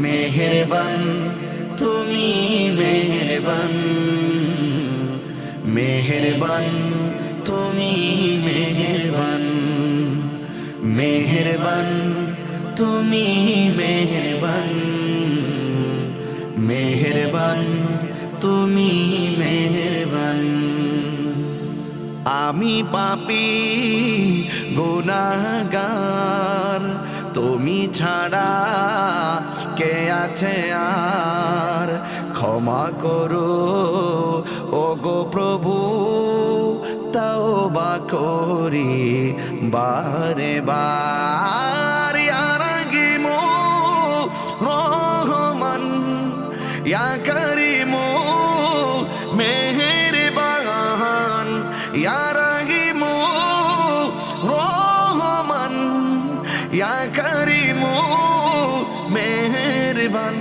মেহেরবান তুমি মেহেরবান, মেহেরবান তুমি মেহেরবান, মেহেরবান তুমি মেহেরবান, মেহেরবান তুমি মেহেরবান। আমি পাপী গুনাহগার, তুমি ছাড়া কে আছে আর? ক্ষমা করো ওগো প্রভু, তওবা করি বারে বার। ইয়া রাহিমু রহমান, ইয়া করিমু মেহেরবান, ইয়া রাহিমু রহমান, ইয়া করিমু মেহেরবান।